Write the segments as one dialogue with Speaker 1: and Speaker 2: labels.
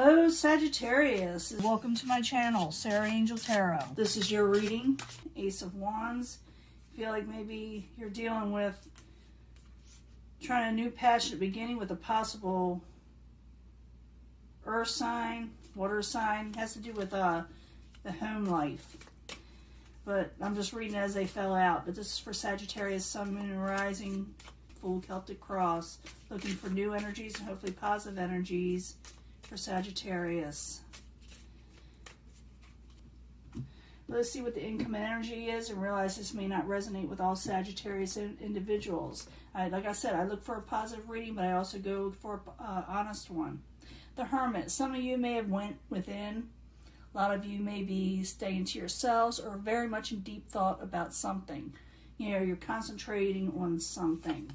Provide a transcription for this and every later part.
Speaker 1: Hello Sagittarius, welcome to my channel, Sarah Angel Tarot. This is your reading, Ace of Wands. Feel like maybe you're dealing with trying a new passionate beginning with a possible earth sign, water sign. It has to do with the home life. But I'm just reading as they fell out. But this is for Sagittarius, Sun, Moon, and Rising, full Celtic cross. Looking for new energies and hopefully positive energies for Sagittarius. Let's see what the income energy is and realize this may not resonate with all Sagittarius individuals. Like I said, I look for a positive reading, but I also go for an honest one. The Hermit. Some of you may have went within. A lot of you may be staying to yourselves or very much in deep thought about something. You know, you're concentrating on something.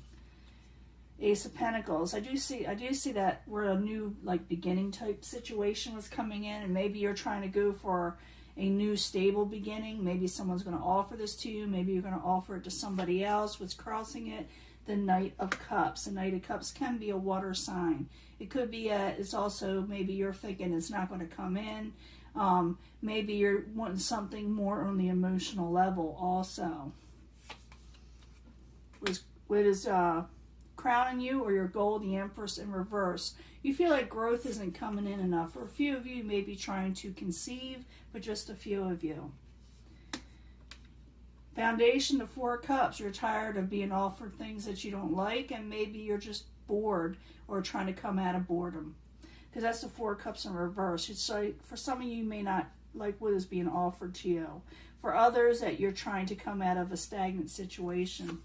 Speaker 1: Ace of Pentacles. I do see that where a new beginning type situation was coming in, and maybe you're trying to go for a new stable beginning. Maybe someone's going to offer this to you. Maybe you're going to offer it to somebody else. What's crossing it? The Knight of Cups. The Knight of Cups can be a water sign. It could be it's also maybe you're thinking it's not going to come in. Maybe you're wanting something more on the emotional level also. What is crowning you, or your goal, the Empress in reverse. You feel like growth isn't coming in enough. For a few of you, you may be trying to conceive, but just a few of you. Foundation, the Four of Cups. You're tired of being offered things that you don't like, and maybe you're just bored or trying to come out of boredom. Because that's the Four of Cups in reverse. It's like, for some of you, you may not like what is being offered to you. For others, that you're trying to come out of a stagnant situation.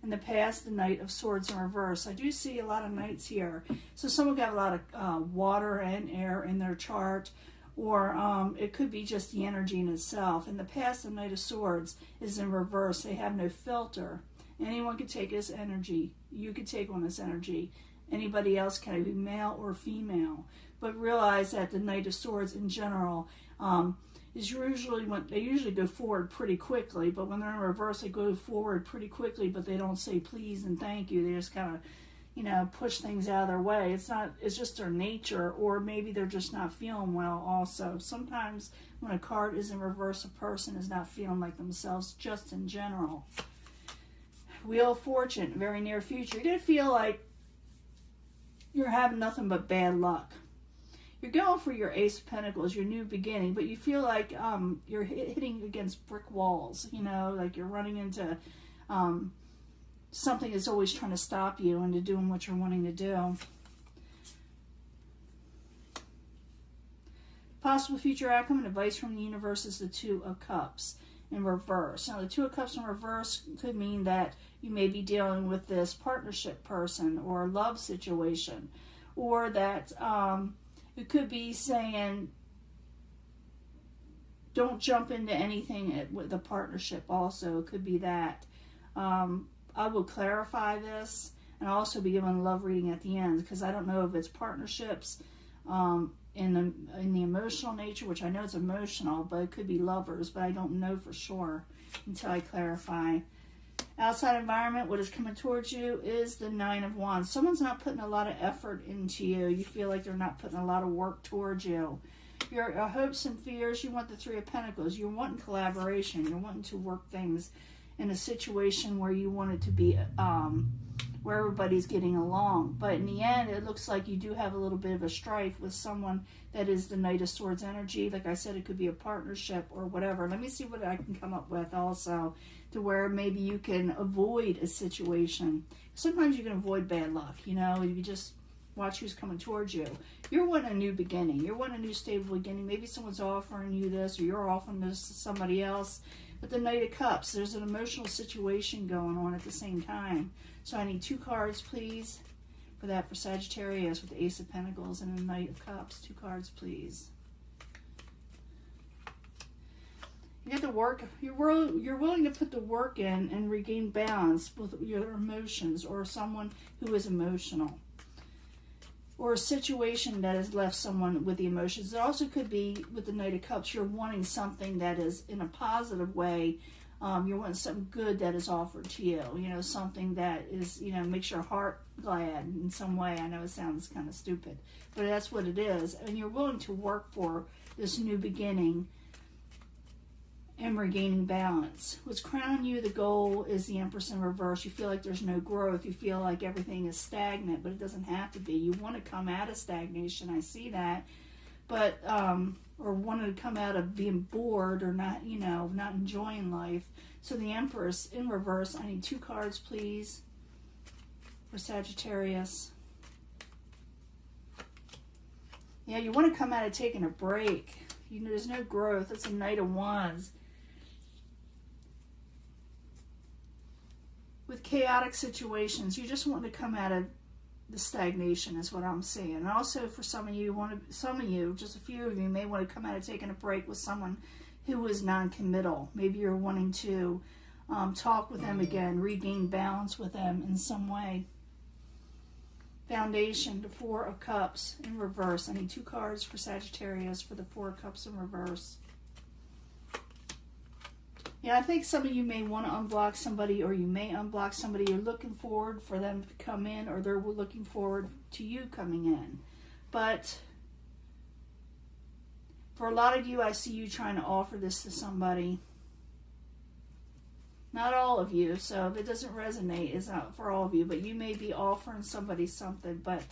Speaker 1: In the past, the Knight of Swords in reverse. I do see a lot of knights here. So someone got a lot of water and air in their chart, or it could be just the energy in itself. In the past, the Knight of Swords is in reverse. They have no filter. Anyone can take this energy. You could take on this energy. Anybody else can be male or female. But realize that the Knight of Swords in general is usually when they usually go forward pretty quickly, but when they're in reverse, they go forward pretty quickly, but they don't say please and thank you. They just kind of, push things out of their way. It's just their nature, or maybe they're just not feeling well also. Sometimes when a card is in reverse, a person is not feeling like themselves just in general. Wheel of Fortune, very near future. You're going to feel like you're having nothing but bad luck. You're going for your Ace of Pentacles, your new beginning, but you feel like you're hitting against brick walls, like you're running into something that's always trying to stop you into doing what you're wanting to do. Possible future outcome and advice from the universe is the Two of Cups in reverse. Now, the Two of Cups in reverse could mean that you may be dealing with this partnership person or love situation, or that it could be saying, don't jump into anything with a partnership also. It could be that. I will clarify this, and I'll also be giving a love reading at the end, because I don't know if it's partnerships in the emotional nature, which I know it's emotional, but it could be lovers, but I don't know for sure until I clarify. Outside environment, what is coming towards you is the Nine of Wands. Someone's not putting a lot of effort into you. You feel like they're not putting a lot of work towards you. Your hopes and fears, you want the Three of Pentacles. You're wanting collaboration. You're wanting to work things in a situation where you want it to be, where everybody's getting along. But in the end, it looks like you do have a little bit of a strife with someone that is the Knight of Swords energy. Like I said, it could be a partnership or whatever. Let me see what I can come up with also, to where maybe you can avoid a situation. Sometimes you can avoid bad luck, you just watch who's coming towards you. You're wanting a new beginning. You're wanting a new stable beginning. Maybe someone's offering you this, or you're offering this to somebody else. But the Knight of Cups, there's an emotional situation going on at the same time. So I need 2 cards, please, for that, for Sagittarius with the Ace of Pentacles and the Knight of Cups. 2 cards, please. You get the work. You're willing to put the work in and regain balance with your emotions, or someone who is emotional, or a situation that has left someone with the emotions. It also could be with the Knight of Cups, you're wanting something that is in a positive way You're wanting something good that is offered to you. You know, something that is, you know, makes your heart glad in some way. I know it sounds kind of stupid, but that's what it is. And you're willing to work for this new beginning and regaining balance. What's crowning you, the goal, is the Empress in reverse. You feel like there's no growth. You feel like everything is stagnant, but it doesn't have to be. You want to come out of stagnation. I see that. But, or wanted to come out of being bored or not, you know, not enjoying life. So the Empress in reverse, I need 2 cards, please, for Sagittarius. Yeah, you want to come out of taking a break. You know, there's no growth. It's a Knight of Wands. With chaotic situations, you just want to come out of the stagnation is what I'm saying. And also for some of you, just a few of you, may want to come out of taking a break with someone who is non-committal. Maybe you're wanting to talk with them again, regain balance with them in some way. Foundation, the 4 of Cups in reverse. I need 2 cards for Sagittarius for the 4 of Cups in reverse. Yeah, I think some of you may want to unblock somebody, or you may unblock somebody. You're looking forward for them to come in, or they're looking forward to you coming in. But for a lot of you, I see you trying to offer this to somebody. Not all of you, so if it doesn't resonate, it's not for all of you. But you may be offering somebody something, but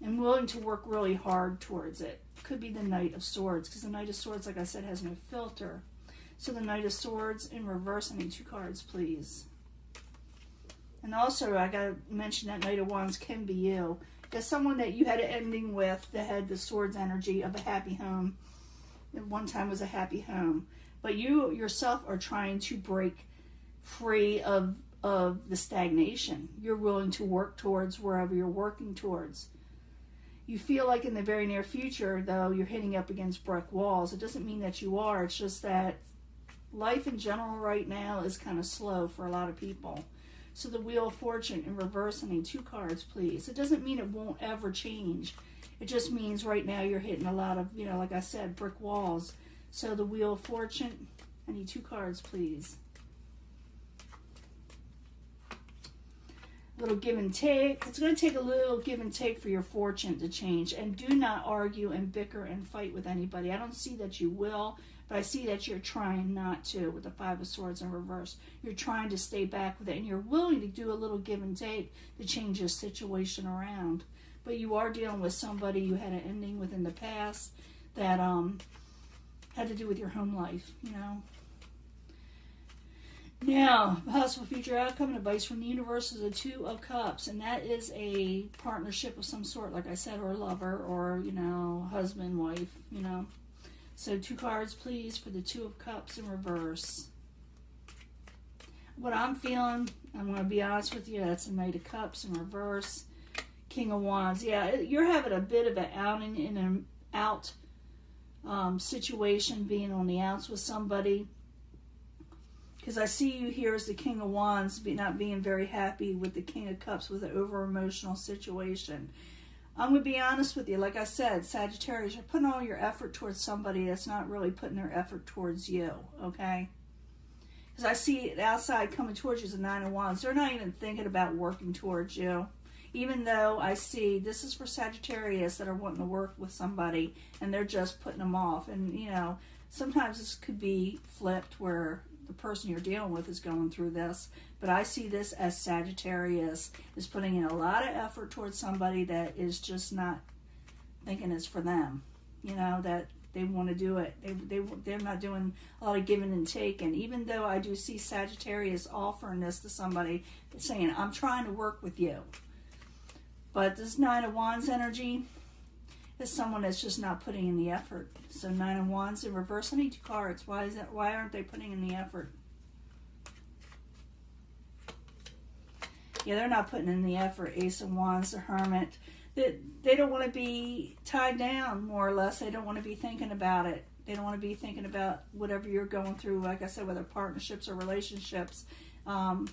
Speaker 1: I'm willing to work really hard towards it. Could be the Knight of Swords, because the Knight of Swords, like I said, has no filter. So the Knight of Swords in reverse, I need 2 cards, please. And also, I got to mention that Knight of Wands can be you. There's someone that you had an ending with that had the Swords energy of a happy home. At one time was a happy home. But you yourself are trying to break free of the stagnation. You're willing to work towards wherever you're working towards. You feel like in the very near future, though, you're hitting up against brick walls. It doesn't mean that you are. It's just that life in general right now is kind of slow for a lot of people. So the Wheel of Fortune in reverse, I need 2 cards, please. It doesn't mean it won't ever change. It just means right now you're hitting a lot of, you know, like I said, brick walls. So the Wheel of Fortune, I need 2 cards, please. A little give and take. It's going to take a little give and take for your fortune to change. And do not argue and bicker and fight with anybody. I don't see that you will, but I see that you're trying not to with the 5 of Swords in reverse. You're trying to stay back with it, and you're willing to do a little give and take to change your situation around. But you are dealing with somebody you had an ending with in the past that had to do with your home life, you know. Now, possible future outcome and advice from the universe is a 2 of Cups, and that is a partnership of some sort, like I said, or a lover, or, you know, husband, wife, you know. So 2 cards, please, for the 2 of Cups in reverse. What I'm feeling, I'm going to be honest with you, that's a Knight of Cups in reverse. King of Wands. Yeah, you're having a bit of an outing in an out situation, being on the outs with somebody. Because I see you here as the King of Wands, not being very happy with the King of Cups with an over-emotional situation. I'm going to be honest with you. Like I said, Sagittarius, you're putting all your effort towards somebody that's not really putting their effort towards you, okay? Because I see it outside coming towards you as a 9 of Wands. They're not even thinking about working towards you. Even though I see this is for Sagittarius that are wanting to work with somebody and they're just putting them off. And, you know, sometimes this could be flipped where the person you're dealing with is going through this. But I see this as Sagittarius is putting in a lot of effort towards somebody that is just not thinking it's for them. You know, that they want to do it. They're not doing a lot of giving and taking. Even though I do see Sagittarius offering this to somebody, saying, I'm trying to work with you. But this 9 of Wands energy is someone that's just not putting in the effort. So 9 of Wands in reverse. I need 2 cards. Why is that? Why aren't they putting in the effort? Yeah, they're not putting in the effort. Ace of Wands, the Hermit. They don't want to be tied down, more or less. They don't want to be thinking about it. They don't want to be thinking about whatever you're going through, like I said, whether partnerships or relationships. I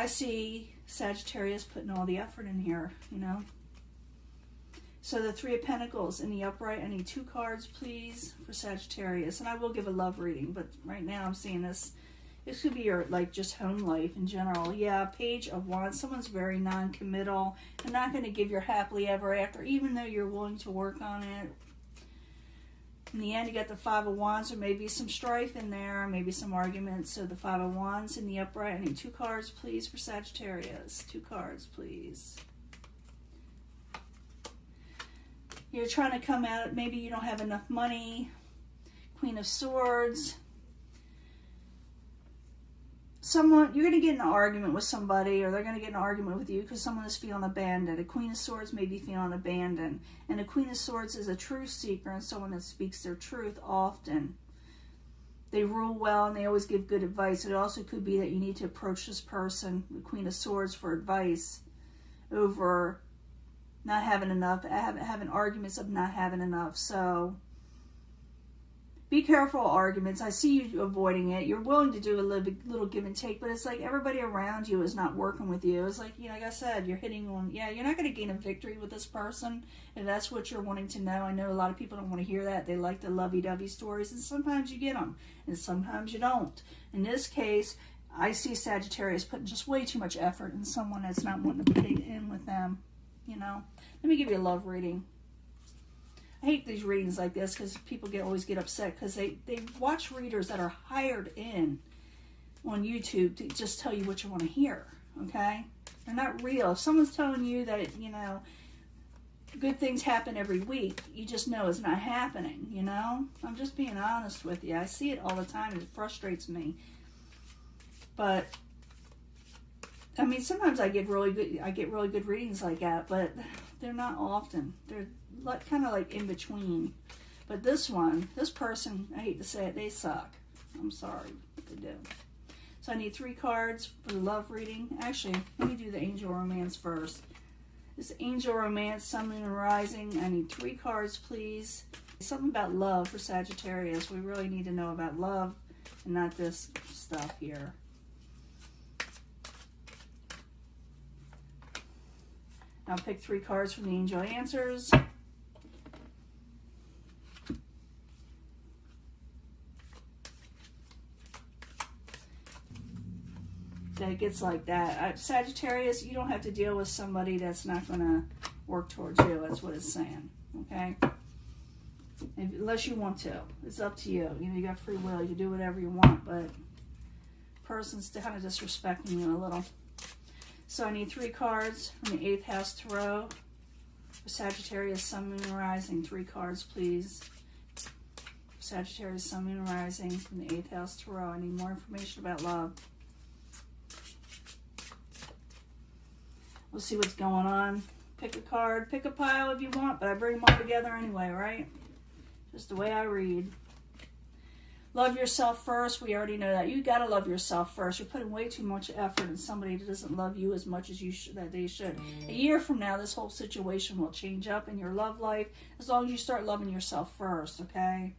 Speaker 1: see Sagittarius putting all the effort in here, you know. So the Three of Pentacles in the upright. I need 2 cards, please, for Sagittarius. And I will give a love reading, but right now I'm seeing this. This could be your, like, just home life in general. Yeah, Page of Wands. Someone's very non-committal. They're not going to give your happily ever after, even though you're willing to work on it. In the end, you got the Five of Wands. There may be some strife in there, maybe some arguments. So the Five of Wands in the upright. I need 2 cards, please, for Sagittarius. 2 cards, please. You're trying to come out, maybe you don't have enough money. Queen of Swords. Someone, you're going to get in an argument with somebody, or they're going to get in an argument with you because someone is feeling abandoned. A Queen of Swords may be feeling abandoned. And a Queen of Swords is a truth seeker and someone that speaks their truth often. They rule well and they always give good advice. It also could be that you need to approach this person, the Queen of Swords, for advice over not having enough, having arguments of not having enough. So be careful of arguments. I see you avoiding it. You're willing to do a little give and take, but it's like everybody around you is not working with you. It's like, you know, like I said, you're hitting on, yeah, you're not going to gain a victory with this person, and that's what you're wanting to know. I know a lot of people don't want to hear that. They like the lovey-dovey stories, and sometimes you get them, and sometimes you don't. In this case, I see Sagittarius putting just way too much effort in someone that's not wanting to put it in with them, you know. Let me give you a love reading. I hate these readings like this because people always get upset because they watch readers that are hired in on YouTube to just tell you what you want to hear, okay? They're not real. If someone's telling you that, you know, good things happen every week, you just know it's not happening, you know? I'm just being honest with you. I see it all the time and it frustrates me. But I mean, sometimes I get really good readings like that, but they're not often. They're like kind of like in between. But this one, this person, I hate to say it, they suck. I'm sorry, but they do. So I need 3 cards for the love reading. Actually, let me do the angel romance first. This angel romance, sun, moon, and rising. I need 3 cards, please. Something about love for Sagittarius. We really need to know about love and not this stuff here. I'll pick 3 cards from the angel answers. That it gets like that. Sagittarius, you don't have to deal with somebody that's not going to work towards you. That's what it's saying. Okay? Unless you want to. It's up to you. You know, you got free will. You can do whatever you want, but person's kind of disrespecting you a little. So I need 3 cards from the 8th house tarot for Sagittarius, sun, moon, and rising. 3 cards, please. Sagittarius, sun, moon, and rising from the 8th house tarot. I need more information about love. We'll see what's going on. Pick a card, pick a pile if you want, but I bring them all together anyway, right? Just the way I read. Love yourself first. We already know that. You got to love yourself first. You're putting way too much effort in somebody that doesn't love you as much as that they should. A year from now, this whole situation will change up in your love life as long as you start loving yourself first, okay?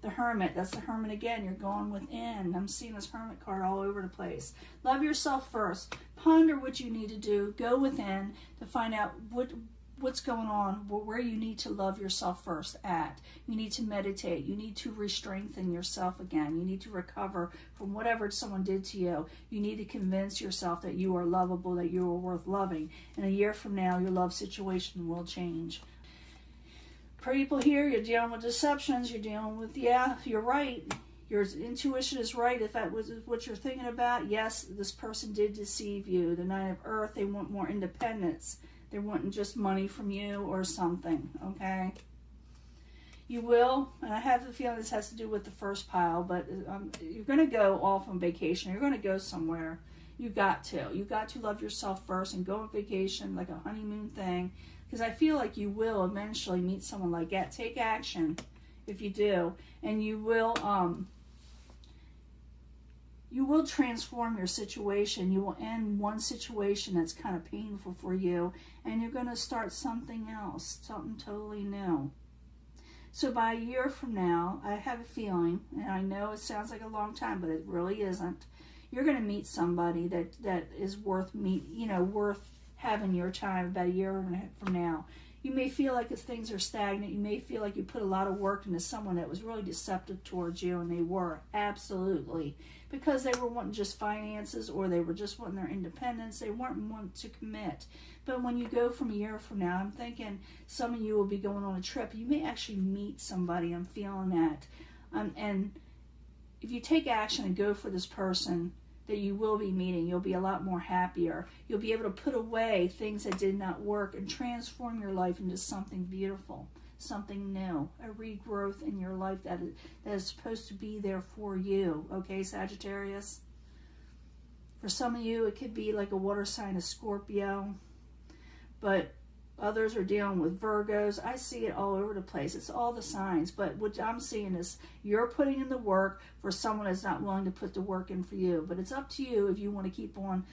Speaker 1: The Hermit. That's the Hermit again. You're going within. I'm seeing this Hermit card all over the place. Love yourself first. Ponder what you need to do. Go within to find out what's going on, where you need to love yourself first at. You need to meditate. You need to re-strengthen yourself again. You need to recover from whatever someone did to you. You need to convince yourself that you are lovable, that you are worth loving. And a year from now, your love situation will change. People here, you're dealing with deceptions. You're dealing with, yeah, you're right. Your intuition is right. If that was what you're thinking about, yes, this person did deceive you. The Nine of Earth, they want more independence. They're wanting just money from you or something, okay? You will, and I have the feeling this has to do with the first pile, but you're going to go off on vacation. You're going to go somewhere. You got to. You got to love yourself first and go on vacation like a honeymoon thing, because I feel like you will eventually meet someone like that. Take action if you do, and you will transform your situation. You will end one situation that's kind of painful for you, and you're going to start something else, something totally new. So by a year from now, I have a feeling, and I know it sounds like a long time, but it really isn't. You're going to meet somebody that is worth having your time about a year from now. You may feel like if things are stagnant. You may feel like you put a lot of work into someone that was really deceptive towards you, and they were, absolutely. Because they were wanting just finances, or they were just wanting their independence. They weren't wanting to commit. But when you go from a year from now, I'm thinking some of you will be going on a trip. You may actually meet somebody. I'm feeling that. And if you take action and go for this person that you will be meeting, you'll be a lot more happier. You'll be able to put away things that did not work and transform your life into something beautiful, something new, a regrowth in your life that is supposed to be there for you. Okay, Sagittarius? For some of you, it could be like a water sign of Scorpio, but others are dealing with Virgos. I see it all over the place. It's all the signs. But what I'm seeing is you're putting in the work for someone that's not willing to put the work in for you. But it's up to you if you want to keep on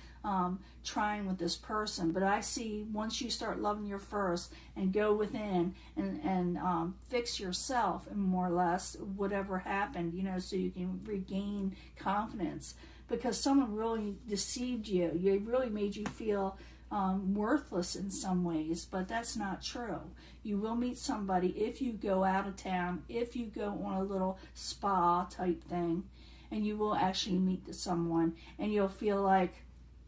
Speaker 1: trying with this person. But I see once you start loving your first and go within and fix yourself, and more or less whatever happened, so you can regain confidence. Because someone really deceived you. They really made you feel worthless in some ways, but that's not true. You will meet somebody if you go out of town, if you go on a little spa type thing, and you will actually meet someone, and you'll feel like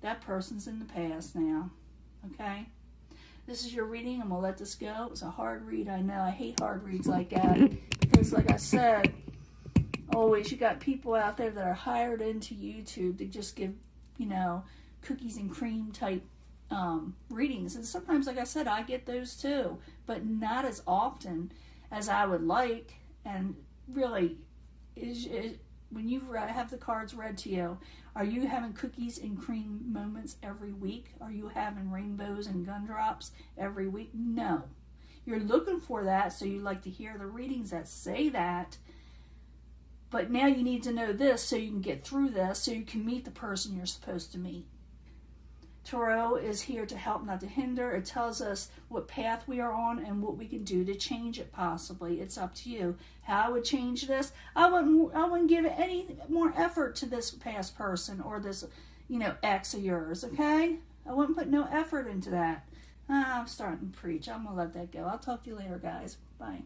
Speaker 1: that person's in the past now. Okay? This is your reading. I'm going to let this go. It's a hard read, I know. I hate hard reads like that, because like I said, always you got people out there that are hired into YouTube to just give, cookies and cream type readings, and sometimes, like I said, I get those too, but not as often as I would like. And really, when you have the cards read to you, are you having cookies and cream moments every week? Are you having rainbows and gumdrops every week? No. You're looking for that, so you like to hear the readings that say that, but now you need to know this so you can get through this, so you can meet the person you're supposed to meet. Tarot is here to help, not to hinder. It tells us what path we are on and what we can do to change it possibly. It's up to you. How I would change this, I wouldn't give any more effort to this past person or this, ex of yours, okay? I wouldn't put no effort into that. I'm starting to preach. I'm going to let that go. I'll talk to you later, guys. Bye.